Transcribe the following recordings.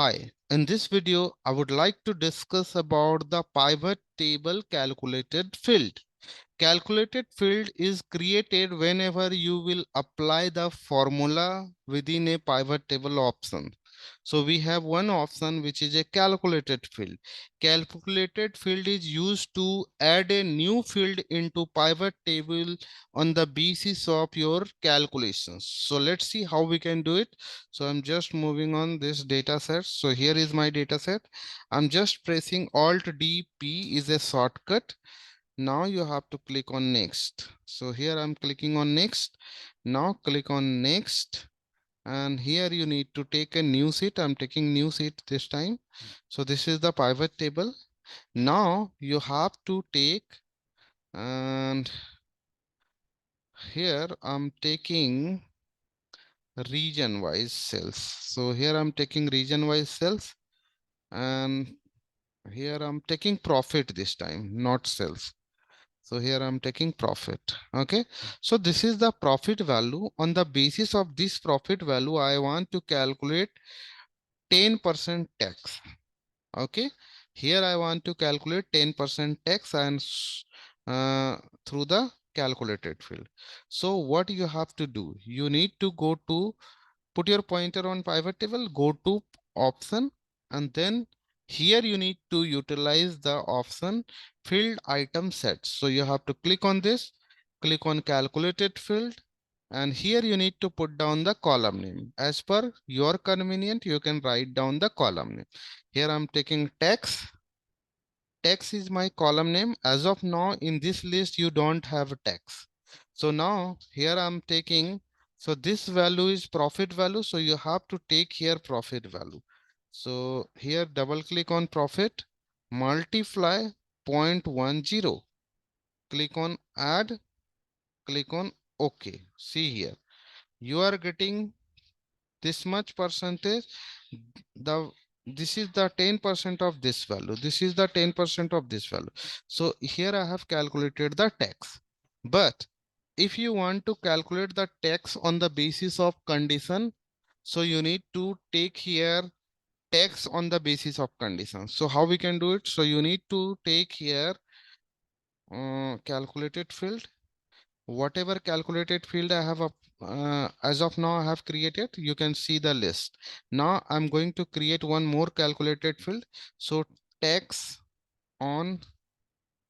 Hi, in this video, I would like to discuss about the pivot table calculated field. Calculated field is created whenever you will apply the formula within a pivot table option. So we have one option which is a calculated field. Calculated field is used to add a new field into pivot table on the basis of your calculations. So let's see how we can do it. So I'm just moving on this data set. So here is my data set. I'm just pressing Alt D, P is a shortcut. Now you have to click on next. So here I'm clicking on next. Now click on next, and here you need to take a new sheet. I'm taking new sheet this time. So this is the pivot table. Now you have to take, and here I'm taking region wise cells. So here I'm taking region wise cells, and here I'm taking profit this time, not sales. So here I'm taking profit. Okay. So this is the profit value. On the basis of this profit value, I want to calculate 10% tax. Okay. Here I want to calculate 10% tax and uh, through the calculated field. So what you have to do, you need to go to, put your pointer on pivot table, go to option, and then here you need to utilize the option field item sets. So you have to click on this, click on calculated field, and here you need to put down the column name. As per your convenient, you can write down the column name. Here I'm taking tax. Tax is my column name. As of now, in this list, you don't have tax. So now here I'm taking, so this value is profit value. So you have to take here profit value. So here double click on profit, multiply 0.10, click on add, click on OK. See here, you are getting this much percentage. The this is the 10% of this value, this is the 10% of this value. So here I have calculated the tax. But if you want to calculate the tax on the basis of condition, so you need to take here tax on the basis of condition. So how we can do it? So you need to take here calculated field, whatever calculated field I have as of now I have created, you can see the list. Now I'm going to create one more calculated field. So tax on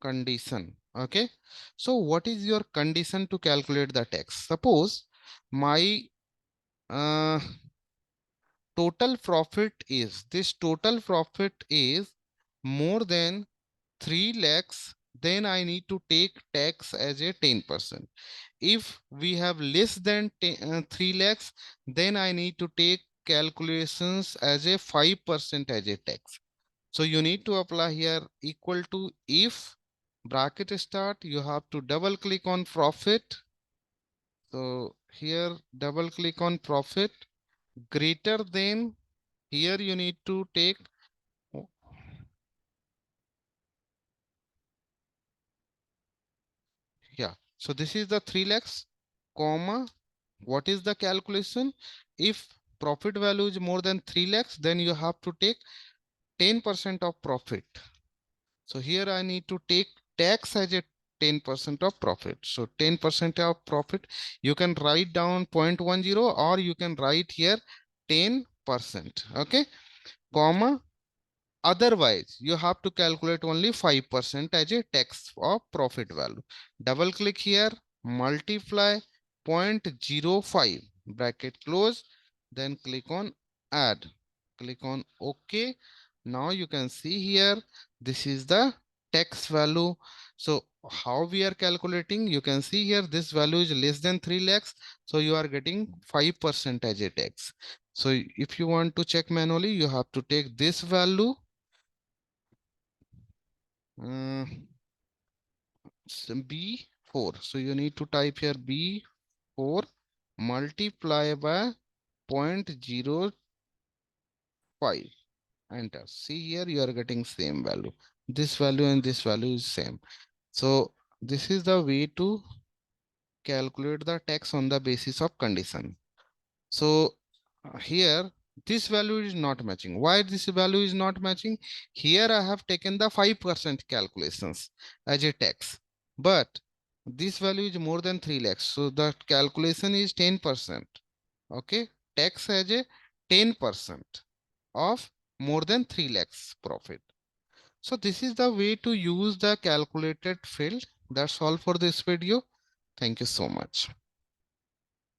condition. Okay. So what is your condition to calculate the tax? Suppose my uh, total profit is, this total profit is more than 3 lakhs, then I need to take tax as a 10%. If we have less than 3 lakhs, then I need to take calculations as a 5% as a tax. So you need to apply here equal to, if bracket start, you have to double click on profit. So here double click on profit, greater than, here you need to take, yeah. So this is the 3 lakhs, comma, what is the calculation? If profit value is more than 3 lakhs, then you have to take 10% of profit. So here I need to take tax as a 10% of profit. So 10% of profit, you can write down 0.10, or you can write here 10%. Okay, comma. Otherwise, you have to calculate only 5% as a tax of profit value. Double click here, multiply 0.05, bracket close, then click on add, click on OK. Now you can see here, this is the tax value. So how we are calculating, you can see here, this value is less than 3 lakhs. So you are getting 5% as a tax. So if you want to check manually, you have to take this value, B4. So you need to type here B4 multiply by 0.05. Enter. See here, you are getting same value. This value and this value is same. So this is the way to calculate the tax on the basis of condition. So here This value is not matching. Why this value is not matching? Here I have taken the 5% calculations as a tax, but this value is more than 3 lakhs. So the calculation is 10%. Okay, tax as a 10% of more than 3 lakhs profit. So this is the way to use the calculated field. That's all for this video. Thank you so much.